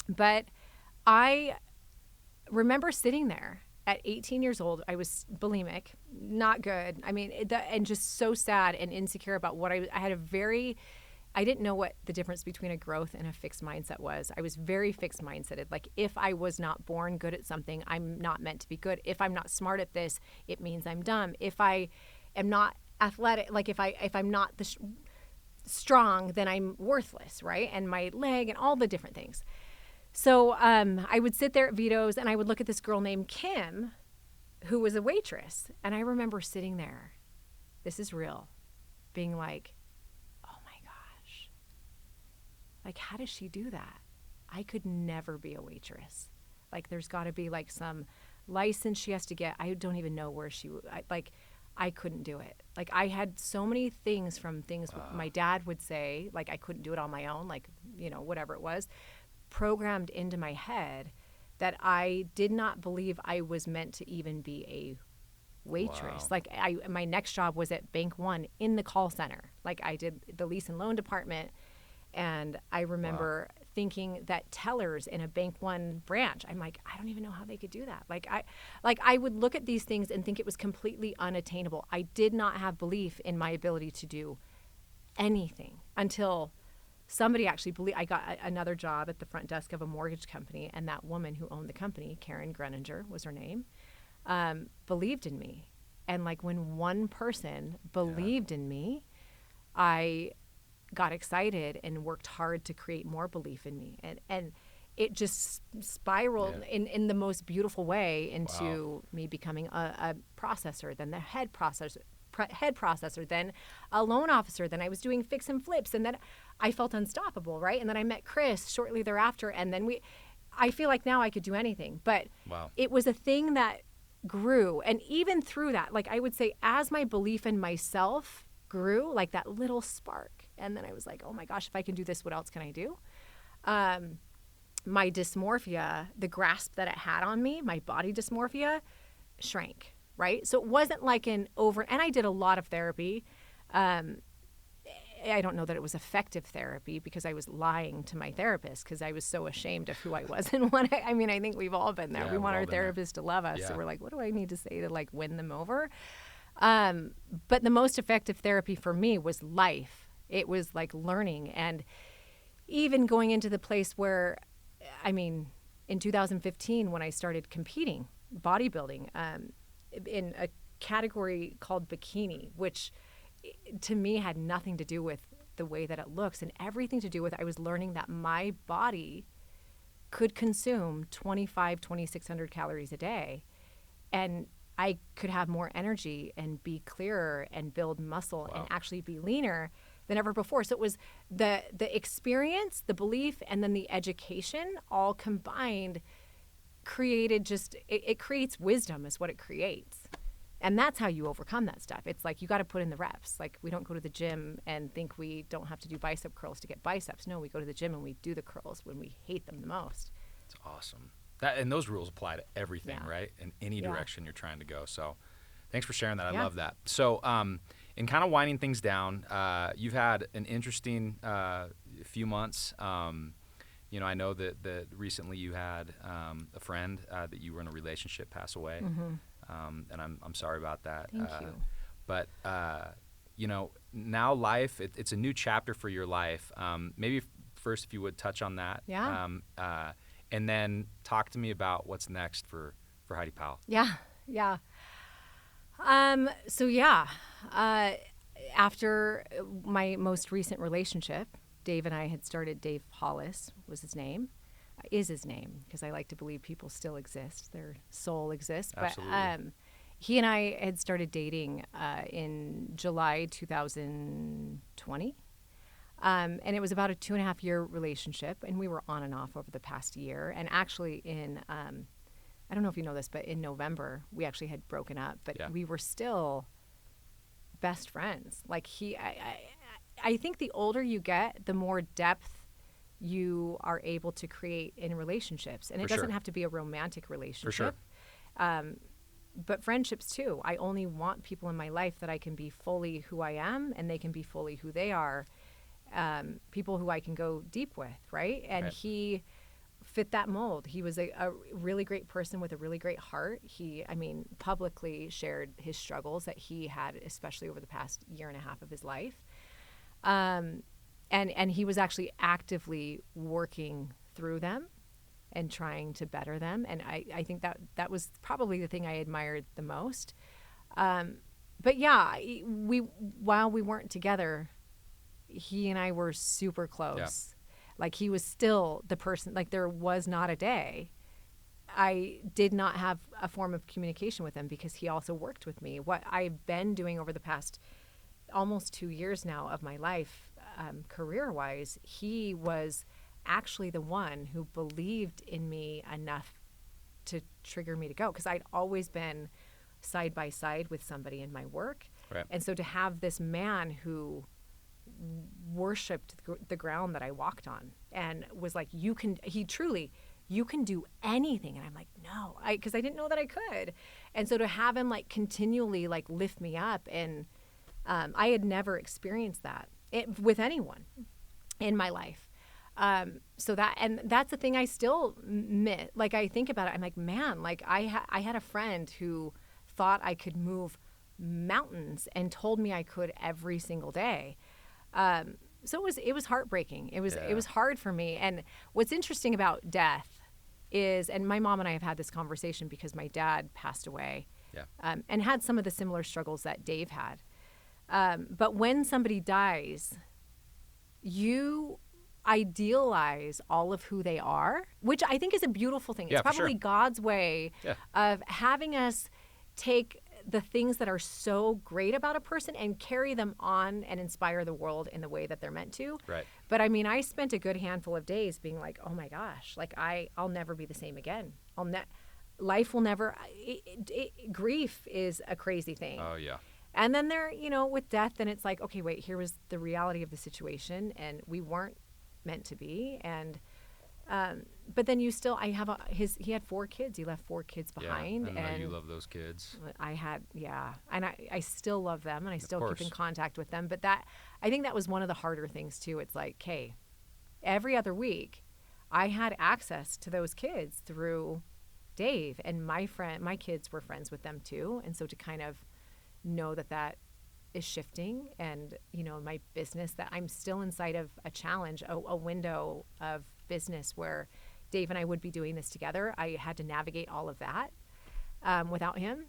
But I remember sitting there at 18 years old. I was bulimic, not good. I mean, and just so sad and insecure about what I had I didn't know what the difference between a growth and a fixed mindset was. I was very fixed mindseted. Like, if I was not born good at something, I'm not meant to be good. If I'm not smart at this, it means I'm dumb. If I am not athletic, like if I'm not strong, then I'm worthless, right? And my leg and all the different things. So I would sit there at Vito's, and I would look at this girl named Kim, who was a waitress. And I remember sitting there, this is real, being like, oh my gosh, like, how does she do that? I could never be a waitress. Like, there's got to be like some license she has to get. I don't even know where I couldn't do it. Like, I had so many things from things my dad would say, like I couldn't do it on my own, like, whatever it was, programmed into my head that I did not believe I was meant to even be a waitress. Wow. Like, my next job was at Bank One in the call center. Like, I did the lease and loan department, and I remember thinking that tellers in a Bank One branch, I'm like, I don't even know how they could do that. I would look at these things and think it was completely unattainable. I did not have belief in my ability to do anything until somebody actually believed. I got another job at the front desk of a mortgage company, and that woman who owned the company, Karen Greninger was her name, believed in me. And like when one person believed in me, I got excited and worked hard to create more belief in me. And it just spiraled in the most beautiful way into me becoming a processor, then the head processor, then a loan officer, then I was doing fix and flips, and then I felt unstoppable, right? And then I met Chris shortly thereafter, and then I feel like now I could do anything. But it was a thing that grew, and even through that, like I would say, as my belief in myself grew, like that little spark, and then I was like, oh my gosh, if I can do this, what else can I do? My dysmorphia, the grasp that it had on me, my body dysmorphia, shrank, right? So it wasn't like and I did a lot of therapy. I don't know that it was effective therapy because I was lying to my therapist because I was so ashamed of who I was. And I think we've all been there. We want our therapist to love us. So we're like, what do I need to say to like win them over? But the most effective therapy for me was life. It was like learning, and even going into the place where, in 2015 when I started competing, bodybuilding, in a category called bikini, which to me had nothing to do with the way that it looks and everything to do with I was learning that my body could consume 2,600 calories a day, and I could have more energy and be clearer and build muscle and actually be leaner than ever before. So it was the experience, the belief, and then the education all combined created it creates wisdom is what it creates. And that's how you overcome that stuff. It's like you got to put in the reps. Like we don't go to the gym and think we don't have to do bicep curls to get biceps. No, we go to the gym and we do the curls when we hate them the most. It's awesome. And those rules apply to everything, right? In any direction you're trying to go. So thanks for sharing that. I love that. So in kind of winding things down, you've had an interesting few months. I know that recently you had a friend that you were in a relationship pass away. And I'm sorry about that. Thank you. But, now life, it's a new chapter for your life. Maybe first, if you would touch on that. Yeah. And then talk to me about what's next for Heidi Powell. Yeah. After my most recent relationship, Dave and I had started, Dave Hollis was his name. Is his name, because I like to believe people still exist. Their soul exists. Absolutely. But he and I had started dating in July 2020. And it was about a 2.5-year relationship, and we were on and off over the past year. And actually I don't know if you know this, but in November, we actually had broken up, but we were still best friends. Like I think the older you get, the more depth you are able to create in relationships. And it doesn't have to be a romantic relationship. For sure. But friendships too. I only want people in my life that I can be fully who I am and they can be fully who they are. People who I can go deep with, right? And he fit that mold. He was a really great person with a really great heart. He, publicly shared his struggles that he had, especially over the past 1.5 years of his life. And he was actually actively working through them and trying to better them. And I think that was probably the thing I admired the most. But yeah, while we weren't together, he and I were super close. Yeah. Like he was still the person, like there was not a day I did not have a form of communication with him because he also worked with me. What I've been doing over the past almost 2 years now of my life, career-wise, he was actually the one who believed in me enough to trigger me to go, because I'd always been side by side with somebody in my work. Right. And so to have this man who worshipped the ground that I walked on and was like, you can do anything. And I'm like, no, because I didn't know that I could. And so to have him like continually like lift me up, and I had never experienced that with anyone in my life. So that's the thing I still miss. Like I think about it, I'm like, man, like I had a friend who thought I could move mountains and told me I could every single day. So it was heartbreaking. It was hard for me. And what's interesting about death is, and my mom and I have had this conversation because my dad passed away, and had some of the similar struggles that Dave had. But when somebody dies, you idealize all of who they are, which I think is a beautiful thing. It's probably God's way of having us take the things that are so great about a person and carry them on and inspire the world in the way that they're meant to. Right. But I mean, I spent a good handful of days being like, oh my gosh, like I'll never be the same again. Life will never, grief is a crazy thing. Oh yeah. And then with death, then it's like, okay, wait, here was the reality of the situation and we weren't meant to be. And, but then he had 4 kids. He left 4 kids behind. Yeah, and you love those kids. I had, and I still love them and I still keep in contact with them. But I think that was one of the harder things too. It's like, okay, every other week I had access to those kids through Dave, and my kids were friends with them too. And so to kind of know that is shifting, and my business, that I'm still inside of a challenge, a window of business where Dave and I would be doing this together. I had to navigate all of that without him.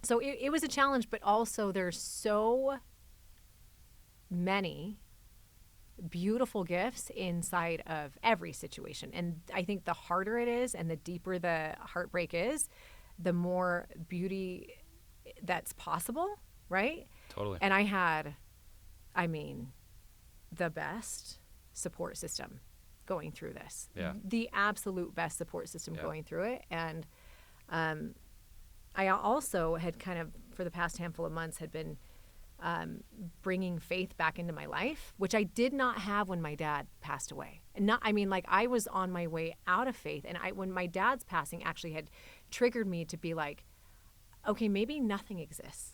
So it was a challenge, but also there's so many beautiful gifts inside of every situation. And I think the harder it is and the deeper the heartbreak is, the more beauty that's possible, right? Totally. And I had, the best support system going through this. Yeah. The absolute best support system going through it. And I also had kind of, for the past handful of months, had been bringing faith back into my life, which I did not have when my dad passed away. And I was on my way out of faith. And when my dad's passing actually had triggered me to be like, okay, maybe nothing exists.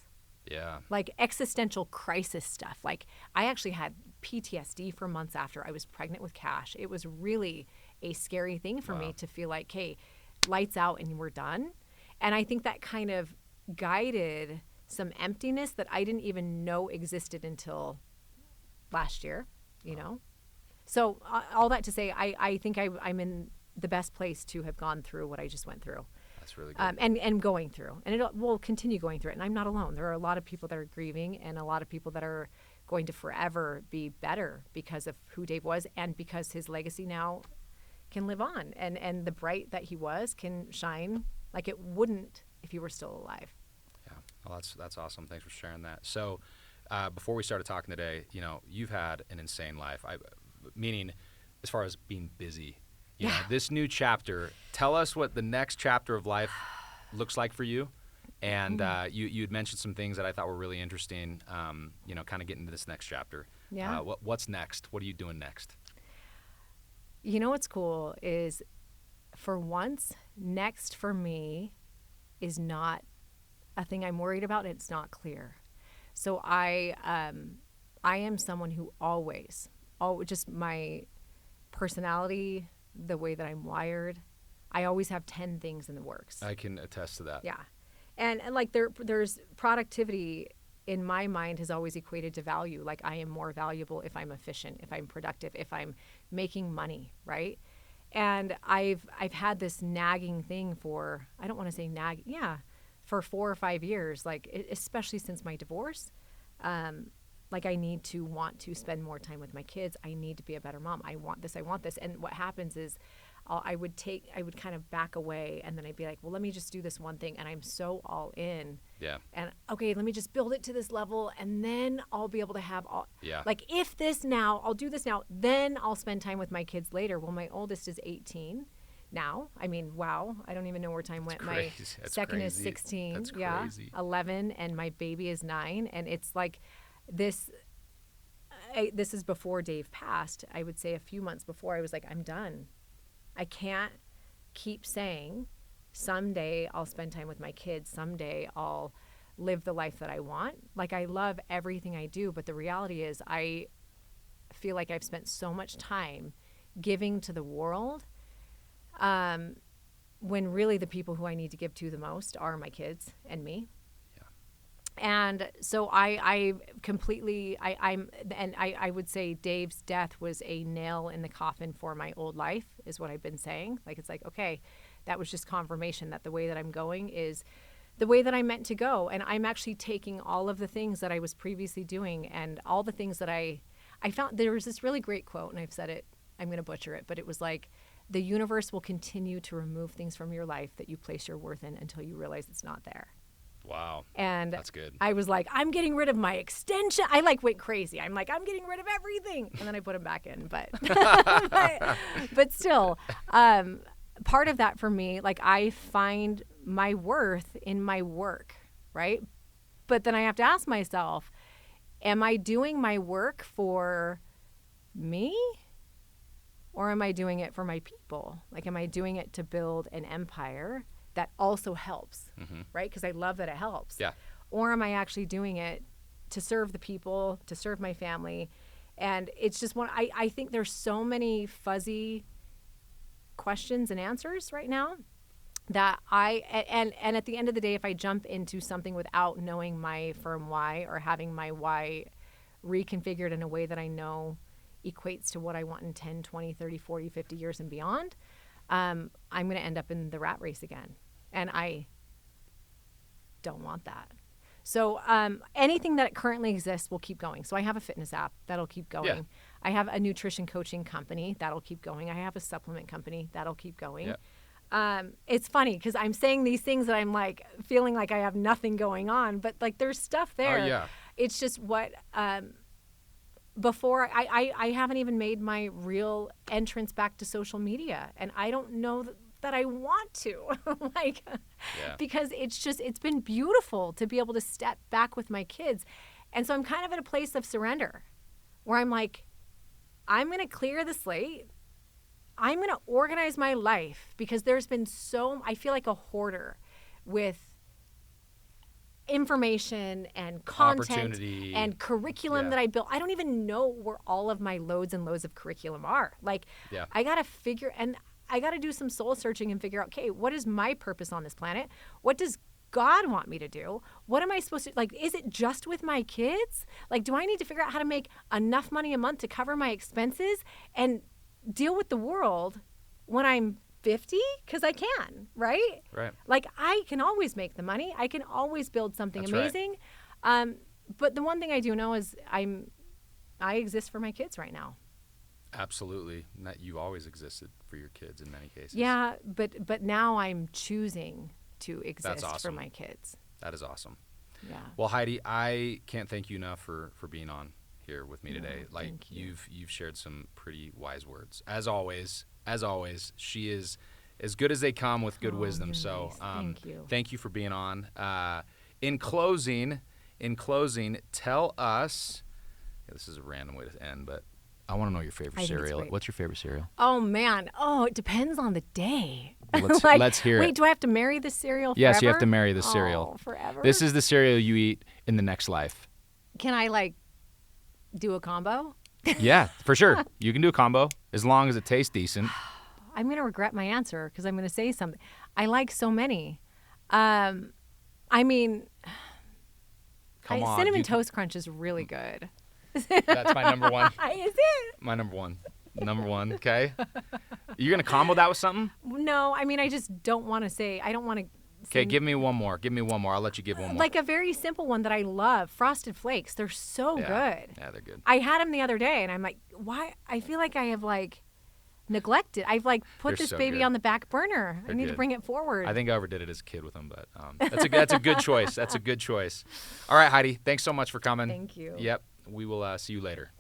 Yeah. Like existential crisis stuff. Like I actually had PTSD for months after I was pregnant with Cash. It was really a scary thing for me to feel like, hey, lights out and we're done. And I think that kind of guided some emptiness that I didn't even know existed until last year, So all that to say, I think I'm in the best place to have gone through what I just went through. That's really good. And going through. And it will continue going through it. And I'm not alone. There are a lot of people that are grieving and a lot of people that are going to forever be better because of who Dave was and because his legacy now can live on. And the bright that he was can shine like it wouldn't if he were still alive. Yeah. Well, that's awesome. Thanks for sharing that. So before we started talking today, you've had an insane life. Meaning as far as being busy. This new chapter, tell us what the next chapter of life looks like for you. And you'd mentioned some things that I thought were really interesting, kind of getting into this next chapter. Yeah. What's next? What are you doing next? What's cool is, for once, next for me is not a thing I'm worried about. It's not clear. So I am someone who always, just my personality, the way that I'm wired, I always have 10 things in the works. I can attest to that. Yeah. And like there's productivity in my mind has always equated to value. Like I am more valuable if I'm efficient, if I'm productive, if I'm making money, right? And I've had this nagging thing for, I don't want to say for 4 or 5 years, like especially since my divorce. Like I need to want to spend more time with my kids. I need to be a better mom. I want this. And what happens is I would kind of back away, and then I'd be like, well, let me just do this one thing. And I'm so all in. Yeah. And okay, let me just build it to this level, and then I'll be able to have all, yeah. Like I'll do this now, then I'll spend time with my kids later. Well, my oldest is 18 now. Wow. I don't even know where time went. My second is 16. That's crazy. 11, and my baby is 9. And it's like, this is before Dave passed. I would say a few months before, I was like, I'm done. I can't keep saying someday I'll spend time with my kids. Someday I'll live the life that I want. Like I love everything I do, but the reality is I feel like I've spent so much time giving to the world, when really the people who I need to give to the most are my kids and me. And so I completely, I would say Dave's death was a nail in the coffin for my old life, is what I've been saying. Like, it's like, okay, that was just confirmation that the way that I'm going is the way that I'm meant to go. And I'm actually taking all of the things that I was previously doing and all the things that I found. There was this really great quote, and I've said it, I'm going to butcher it, but it was like, the universe will continue to remove things from your life that you place your worth in until you realize it's not there. Wow. And that's good. I was like, I'm getting rid of my extension. I like went crazy. I'm like, I'm getting rid of everything. And then I put them back in. But but still, part of that for me, like, I find my worth in my work, right? But then I have to ask myself, am I doing my work for me? Or am I doing it for my people? Like, am I doing it to build an empire that also helps, right? Because I love that it helps. Yeah. Or am I actually doing it to serve the people, to serve my family? And it's just I think there's so many fuzzy questions and answers right now that and at the end of the day, if I jump into something without knowing my firm why or having my why reconfigured in a way that I know equates to what I want in 10, 20, 30, 40, 50 years and beyond, I'm going to end up in the rat race again. And I don't want that. So anything that currently exists will keep going. So I have a fitness app that'll keep going. Yeah. I have a nutrition coaching company that'll keep going. I have a supplement company that'll keep going. Yeah. It's funny because I'm saying these things that I'm like feeling like I have nothing going on, but like there's stuff there. Oh, yeah. It's just what before I haven't even made my real entrance back to social media, and I don't know that I want to, like, because it's been beautiful to be able to step back with my kids. And so I'm kind of at a place of surrender where I'm like, I'm going to clear the slate. I'm going to organize my life because there's been I feel like a hoarder with information and content and curriculum that I built. I don't even know where all of my loads and loads of curriculum are. Like, I got to figure, and I got to do some soul searching and figure out, okay, what is my purpose on this planet? What does God want me to do? What am I supposed to, like, is it just with my kids? Like, do I need to figure out how to make enough money a month to cover my expenses and deal with the world when I'm 50? Because I can, right? Right. Like, I can always make the money. I can always build something amazing. Right. But the one thing I do know is I exist for my kids right now. Absolutely. You always existed for your kids in many cases. Yeah, but now I'm choosing to exist That's awesome. for my kids. That is awesome. Yeah. Well, Heidi, I can't thank you enough for being on here with me today. Like, thank you. You've shared some pretty wise words. As always, she is as good as they come with good wisdom. So nice. Thank you for being on. In closing, tell us, this is a random way to end, but I want to know your favorite cereal. What's your favorite cereal? Oh, man. Oh, it depends on the day. Let's hear it. Wait, do I have to marry this cereal forever? Yes, you have to marry this cereal. Forever? This is the cereal you eat in the next life. Can I, like, do a combo? Yeah, for sure. You can do a combo as long as it tastes decent. I'm going to regret my answer because I'm going to say something. I like so many. I mean, Cinnamon Toast Crunch is really good. That's my number one. Is it? My number one. Okay. You're going to combo that with something? No, I mean, I just don't want to say, I don't want to. Okay, give me one more. I'll let you give one more. Like a very simple one that I love, Frosted Flakes. They're so good. Yeah, they're good. I had them the other day, and I'm like, why? I feel like I have, like, neglected. I've, like, put this baby on the back burner. I need to bring it forward. I think I overdid it as a kid with them, but that's a good choice. That's a good choice. All right, Heidi, thanks so much for coming. Thank you. Yep. We will see you later.